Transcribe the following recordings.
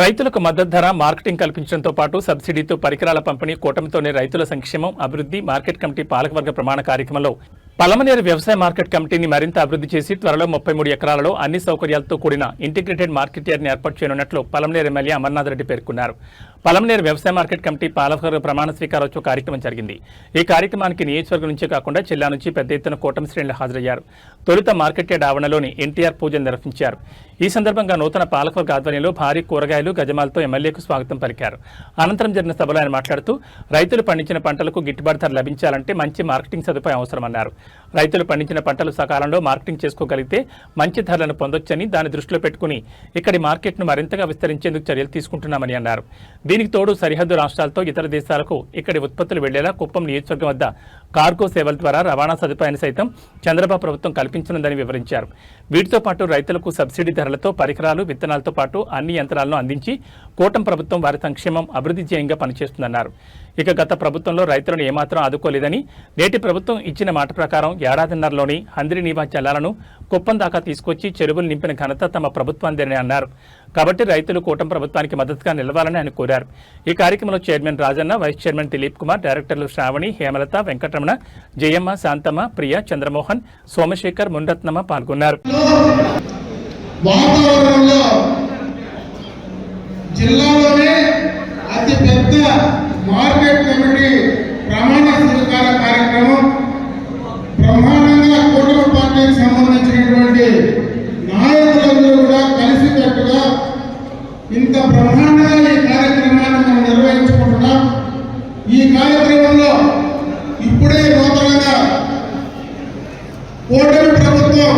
రైతులకు మద్దతు ధర, మార్కెటింగ్ కల్పించడంతో పాటు సబ్సిడీతో పరికరాల పంపిణీ, కూటమితోనే రైతుల సంక్షేమం, అభివృద్ధి, మార్కెట్ కమిటీ పాలకవర్గ ప్రమాణ కార్యక్రమంలో పలమనేరు వ్యవసాయ మార్కెట్ కమిటీని మరింత అభివృద్ధి చేసి త్వరలో 33 ఎకరాలలో అన్ని సౌకర్యాలతో కూడిన ఇంటిగ్రేటెడ్ మార్కెట్ యార్డ్ని ఏర్పాటు చేయనున్నట్లు పలమనేరు ఎమ్మెల్యే అమర్నాథ్ రెడ్డి పేర్కొన్నారు. పలమనేరు వ్యవసాయ మార్కెట్ కమిటీ పాలకవర్గ ప్రమాణ స్వీకారోత్సవ కార్యక్రమం జరిగింది. ఈ కార్యక్రమానికి నియోజకవర్గం నుంచే కాకుండా జిల్లా నుంచి పెద్ద ఎత్తున కూటమి శ్రేణులు హాజరయ్యారు. తొలుత మార్కెట్ యార్డ్ ఆవరణలోని ఎన్టీఆర్ పూజలు నిర్వహించారు. ఈ సందర్భంగా నూతన పాలకవర్గ ఆధ్వర్యంలో భారీ కూరగాయలు, గజమాలతో ఎమ్మెల్యేకు స్వాగతం పలికారు. అనంతరం జరిగిన సభలో ఆయన మాట్లాడుతూ రైతులు పండించిన పంటలకు గిట్టుబాటు ధర లభించాలంటే మంచి మార్కెటింగ్ సదుపాయం అవసరమన్నారు. రైతులు పండించిన పంటలు సకాలంలో మార్కెటింగ్ చేసుకోగలిగితే మంచి ధరలను పొందొచ్చని, దాన్ని దృష్టిలో పెట్టుకుని ఇక్కడి మార్కెట్ను మరింతగా విస్తరించేందుకు చర్యలు తీసుకుంటున్నామని అన్నారు. దీనికి తోడు సరిహద్దు రాష్ట్రాలతో ఇతర దేశాలకు ఇక్కడి ఉత్పత్తులు వెళ్లేలా కుప్పం నియోజకవర్గం వద్ద కార్గో సేవల ద్వారా రవాణా సదుపాయాన్ని సైతం చంద్రబాబు ప్రభుత్వం కల్పించనుందని వివరించారు. వీటితో పాటు రైతులకు సబ్సిడీ ధరలతో పరికరాలు, విత్తనాలతో పాటు అన్ని యంత్రాలను అందించి కూటమి ప్రభుత్వం వారి సంక్షేమం, అభివృద్ధి ధ్యేయంగా పనిచేస్తుందన్నారు. ఇక గత ప్రభుత్వంలో రైతులను ఏమాత్రం ఆదుకోలేదని, నేటి ప్రభుత్వం ఇచ్చిన మాట ప్రకారం ఏడాదిన్నరలోని హంద్రీనీవా జలాలను కుప్పం దాకా తీసుకొచ్చి చెరువులు నింపిన ఘనత తమ ప్రభుత్వాందేనని అన్నారు. కాబట్టి రైతులు కూటమి ప్రభుత్వానికి మద్దతుగా నిలవాలని ఆయన కోరారు. ఈ కార్యక్రమంలో chairman Rajanna, vice chairman Dilip Kumar, డైరెక్టర్లు శ్రావణి, హేమలత, వెంకటరమణ, జయమ్మ, శాంతమ్మ, ప్రియ, చంద్రమోహన్, సోమశేఖర్, మున్రత్నమ్మ పాల్గొన్నారు. మార్కెట్ కమిటీ ప్రమాణ స్వీకార కార్యక్రమం బ్రహ్మాండంగా కూటమి పార్టీకి సంబంధించినటువంటి నాయకులందరూ కూడా కలిసికట్టుగా ఇంత బ్రహ్మాండంగా ఈ కార్యక్రమాన్ని మనం నిర్వహించుకుంటున్నాం. ఈ కార్యక్రమంలో ఇప్పుడే నూతనంగా కూటమి ప్రభుత్వం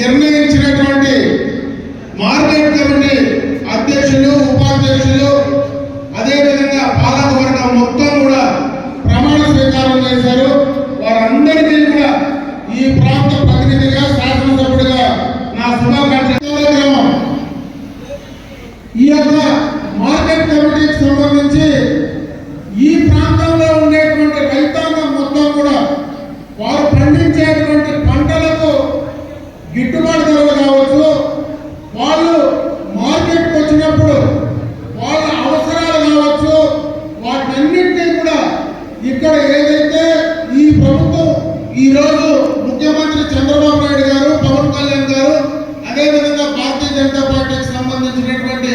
నిర్ణయించినటువంటి మార్కెట్ కమిటీ అధ్యక్షులు, ఉపాధ్యక్షులు, అదేవిధంగా పాలకవర్గం మొత్తం కూడా ప్రమాణ స్వీకారం చేశారు. వారందరికీ కూడా ఈ ప్రాంత ప్రతినిధిగా, శాసనసభ్యుడిగా నా శుభాకాంక్షలు. ఈ యొక్క మార్కెట్ కమిటీకి సంబంధించి ఈ ప్రాంతంలో ఉండేటువంటి రైతాంగం మొత్తం కూడా వారు పండించేటువంటి పంటలకు గిట్టుబాటు ధరలు కావచ్చు, వాళ్ళు మార్కెట్కి వచ్చినప్పుడు వాళ్ళ అవసరాలు కావచ్చు, వాటన్నింటినీ కూడా ఇక్కడ ఏదైతే ఈ ప్రభుత్వం ఈరోజు ముఖ్యమంత్రి చంద్రబాబు నాయుడు గారు, పవన్ కళ్యాణ్ గారు, అదేవిధంగా భారతీయ జనతా పార్టీకి సంబంధించినటువంటి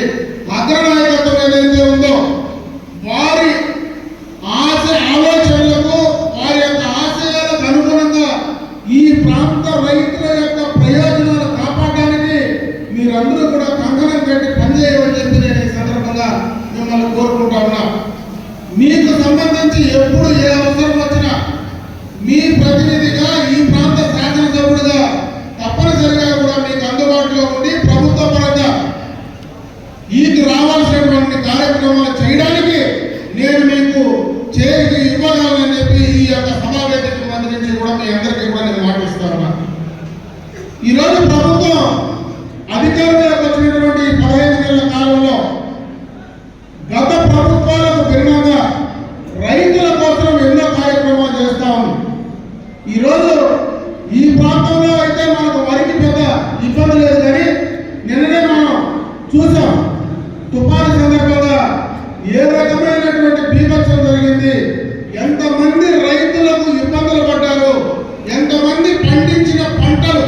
అగ్రనాయకత్వం ఏదైతే ఉందో వారి ఆలోచనలకు, వారి యొక్క ఆశయాలకు అనుగుణంగా ఈ ప్రాంత రైతుల యొక్క ప్రయోజనాలు కాపాడడానికి మీరందరూ కూడా కంకణం కట్టి పనిచేయమని చెప్పి నేను ఈ సందర్భంగా మిమ్మల్ని కోరుకుంటా ఉన్నా. మీకు సంబంధించి ఎప్పుడు ఏ అవసరం వచ్చినా మీ ప్రతినిధిగా, ఈ ప్రాంత శాసనసభ్యుడిగా తప్పనిసరిగా కూడా మీకు అందుబాటులో ఉండి ప్రభుత్వ పరంగా ఈకి రావాల్సినటువంటి కార్యక్రమాలు చేయడానికి నేను మీకు చేరికి ఇవ్వగలనని చెప్పి ఈ యొక్క సమావేశానికి మంత్రించి కూడా మీ అందరికీ కూడా నేను మాటిస్తాను. ఈరోజు ప్రభుత్వం అధికారంలోకి వచ్చినటువంటి 15 నెలల కాలంలో గత ప్రభుత్వాలకు భిన్నంగా రైతుల కోసం ఎన్నో కార్యక్రమాలు చేస్తా ఉంది. ఈరోజు ఈ ప్రాంతంలో అయితే మనకు వరికి పెద్ద ఇబ్బంది లేదు, కానీ నిన్ననే మనం చూసాం తుఫాను సందర్భంగా ఏ రకమైనటువంటి బీభత్సం జరిగింది, ఎంతమంది రైతులకు ఇబ్బందులు పడ్డారు, ఎంతమంది పండించిన పంటలు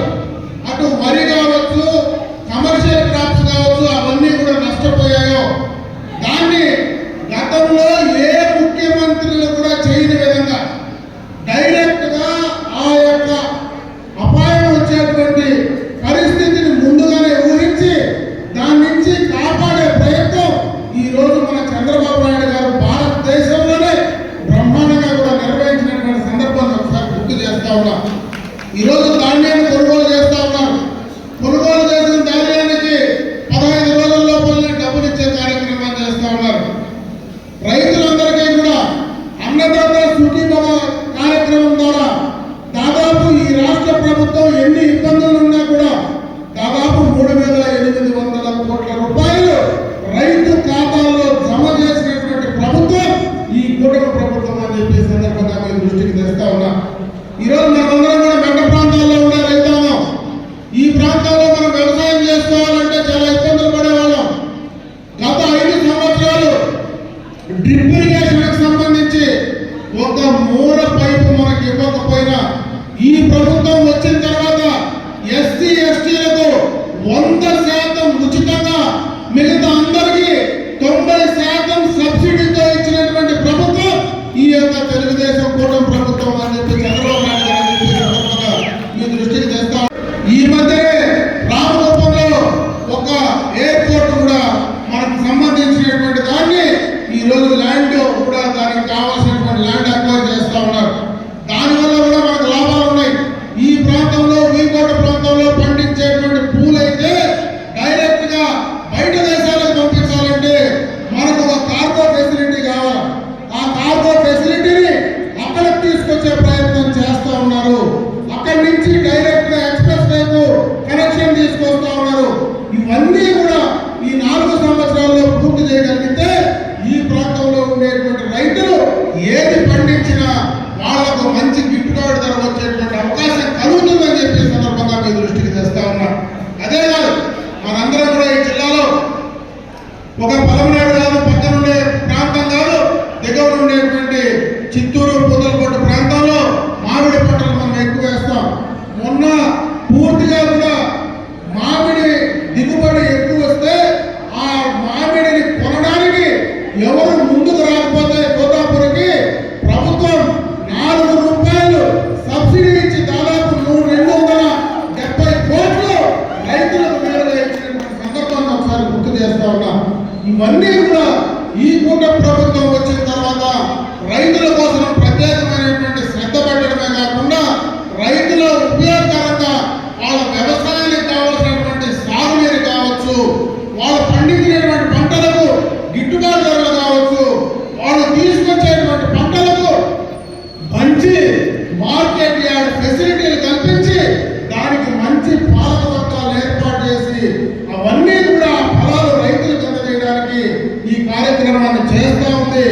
అటు వరి కావచ్చు, కమర్షియల్ క్రాప్స్ కావచ్చు, అవన్నీ కూడా నష్టపోయాయో దాన్ని గతంలో ఏ ముఖ్యమంత్రులు కూడా చేయని విధంగా డైరెక్ట్ గా ఆ యొక్క అపాయం వచ్చేటువంటి పరిస్థితిని ముందుగానే ఊహించి దాని నుంచి కాపాడే ప్రయత్నం ఈ రోజు మన చంద్రబాబు నాయుడు గారు భారతదేశంలోనే బ్రహ్మాండంగా కూడా నిర్వహించినటువంటి సందర్భంగా డ్రిప్ ఇరిగేషన్ కి సంబంధించి ఒక మూల పైపు మనకి ఇవ్వకపోయినా ఈ ప్రభుత్వం వచ్చిన తర్వాత ఎస్సీ ఎస్టీలకు 100% ఉచితంగా, మిగతా అందరికీ 90% సబ్సిడీతో ఇచ్చినటువంటి ప్రభుత్వం ఈ యొక్క తెలుగుదేశం కూటమి ప్రభుత్వం అని చెప్పి చంద్రబాబు నాయుడు గారు చెప్పి సందర్భంగా మీ దృష్టికి తెస్తాం. ఈ మధ్యనే రామరూపంలో ఒక ఎయిర్పోర్ట్ కూడా మనకు సంబంధించినటువంటి దాన్ని ఈ రోజు ల్యాండ్ కూడా దానికి కావాల్సినటువంటి ల్యాండ్ అక్వైర్ చేస్తా ఉన్నారు. దానివల్ల కూడా మనకు లాభాలు ఉన్నాయి. ఈ ప్రాంతంలో వీకోట ప్రాంతంలో పండించేటువంటి పూలైతే డైరెక్ట్ గా బయట దేశాలకు పంపించాలంటే మనకు ఒక కార్గో ఫెసిలిటీ కావాలి. ఆ కార్గో ఫెసిలిటీని అక్కడికి తీసుకొచ్చే ప్రయత్నం చేస్తా ఉన్నారు. అక్కడి నుంచి డైరెక్ట్ గా ఎక్స్ప్రెస్ వేకు కనెక్షన్ తీసుకొస్తా ఉన్నారు. ఇవన్నీ కూడా ఈ 4 సంవత్సరాల్లో పూర్తి చేయగలిగితే ఈ ప్రాంతంలో ఉండేటువంటి రైతులు ఏది పండించినా వాళ్లకు మంచి గిట్టుబాటు ధర వచ్చేటువంటి అవకాశం కలుగుతుందని చెప్పే సందర్భంగా మీ దృష్టికి తెస్తా ఉన్నాం. అదే కాదు, మనందరం కూడా ఈ జిల్లాలో ఒక పలమనేరు కాదు, పక్కన ఉండే ప్రాంతం కాదు, దగ్గర ఉండేటువంటి చిత్తూరు పూతలకోట ప్రాంతంలో మామిడి పంటలు మనం ఎక్కువ వేస్తాం. మొన్న పూర్తిగా కూడా మామిడి దిగుబడి ఎక్కువ వస్తే ఆ మామిడిని కొనడానికి ఎవరు ముందుకు రాకపోతే తోతాపురికి ప్రభుత్వం 4 రూపాయలు సబ్సిడీ ఇచ్చి దాదాపు 270 కోట్లు రైతులకు నేరుగా ఇచ్చినటువంటి సందర్భాన్ని ఒకసారి గుర్తు చేస్తా ఉన్నాం. ఇవన్నీ కూడా ఈ కూటమి ప్రభుత్వం వచ్చిన తర్వాత రైతుల కోసం ప్రత్యేకమైనటువంటి శ్రద్ధ పెట్టడమే కాకుండా రైతుల ఉపయోగకరంగా వాళ్ళ వ్యవసాయానికి కావాల్సినటువంటి సాగునీరు కావచ్చు, వాళ్ళు పండించినటువంటి పంటలకు గిట్టుబాటు ధరలు కావచ్చు, వాళ్ళు తీసుకొచ్చేటువంటి పంటలకు మంచి మార్కెట్ యార్డ్ ఫెసిలిటీలు కల్పించి దానికి మంచి పాలక వర్గాలు ఏర్పాటు చేసి అవన్నీ కూడా ఫలాలు రైతులకు అందజేయడానికి ఈ కార్యక్రమాన్ని చేస్తా ఉంది.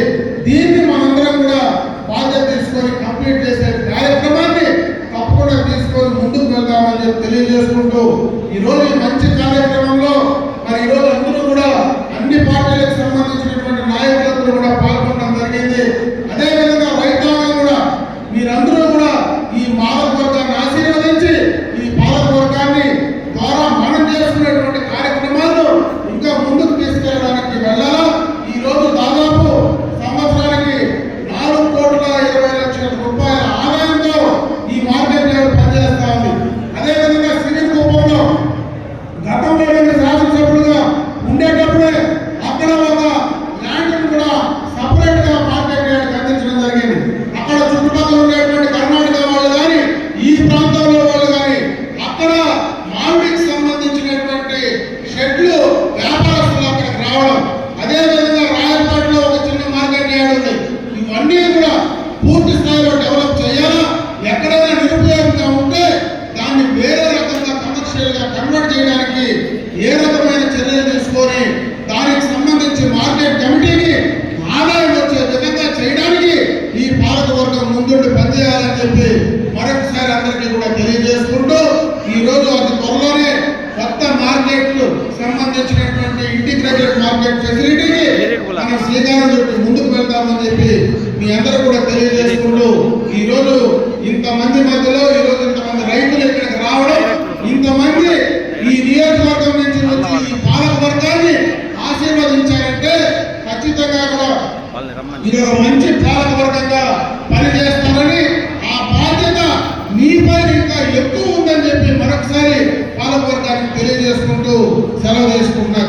దీన్ని మనందరం కూడా బాధ్యత తీసుకొని కంప్లీట్ చేసే కార్యక్రమాన్ని తప్పకుండా తీసుకొని ముందుకు వెళ్దామని చెప్పి తెలియజేసుకుంటూ ఈరోజు ఈ మంచి కార్యక్రమంలో మరి ఈరోజు అందరూ కూడా అన్ని పార్టీలకు సంబంధించినటువంటి నాయకులందరూ కూడా పాల్గొనడం జరిగింది. అదేవిధంగా రైతాంగం కూడా మీరందరూ కూడా ఈ పాలక వర్గాన్ని ఆశీర్వదించి ఈ పాలక వర్గాన్ని ద్వారా మనం చేసుకునేటువంటి కార్యక్రమాలను ఇంకా ముందుకు తీసుకెళ్ళడానికి వెళ్ళాలా. ఈ రోజు దాదాపు సంవత్సరానికి 4,20,00,000 రూపాయల ఆదాయంతో ఈ మార్కెట్ యార్డ్ పనిచేస్తా ఉంది. అదేవిధంగా సివిల్ రూపంలో గతంలో నేను శాసనసభ్యులుగా ఉండేటప్పుడే అక్కడ ఒక ల్యాండ్ కూడా సపరేట్ గా మార్కెట్ యార్డ్ అందించడం జరిగింది. అక్కడ చుట్టుపక్కల ఉండేటువంటి కర్ణాటక వాళ్ళు కానీ ఈ ప్రాంతంలో వాళ్ళు కానీ అక్కడ మామిడికి సంబంధించినటువంటి షెడ్లు వ్యాపారస్తులు అక్కడికి రావడం, అదేవిధంగా రాయలపాటలో ఒక చిన్న మార్కెట్ యార్డ్ ఉంది. ఇవన్నీ కూడా పూర్తి స్థాయిలో డెవలప్ చేయాలా. ఎక్కడైనా నిరుపయోగంగా ఉంటే దాన్ని వేరే రకంగా కమర్షియల్ గా కన్వర్ట్ చేయడానికి ఏ రకమైన చర్యలు తీసుకొని దానికి సంబంధించి మార్కెట్ కమిటీకి ఆదాయం వచ్చే విధంగా చేయడానికి ఈ పాలక వర్గం ముందుండి పనిచేయాలని చెప్పి మరొకసారి అందరికీ కూడా తెలియజేసుకుంటూ ఈ రోజు అతి త్వరలోనే కొత్త మార్కెట్లు సంబంధించినటువంటి ఇంటిగ్రేటెడ్ మార్కెట్ ఫెసిలిటీకి మనం శ్రీకారం చుట్టి ముందుకు వెళ్తామని చెప్పి మీ అందరూ కూడా తెలియజేసుకుంటూ ఈ రోజు ఇంతమంది మధ్యలో ఈ రోజు ఇంతమంది రైతులు ఇక్కడికి రావడం, ఇంతమంది ఈ నియోజకవర్గం నుంచి వచ్చి ఈ పాలక వర్గాన్ని ఆశీర్వదించారంటే ఖచ్చితంగా కూడా ఇది ఒక మంచి పాలక వర్గంగా పనిచేస్తారని, ఆ బాధ్యత మీపై ఇంకా ఎక్కువ ఉందని చెప్పి మరొకసారి పాలక వర్గానికి తెలియజేసుకుంటూ సెలవు తీసుకుంటున్నా.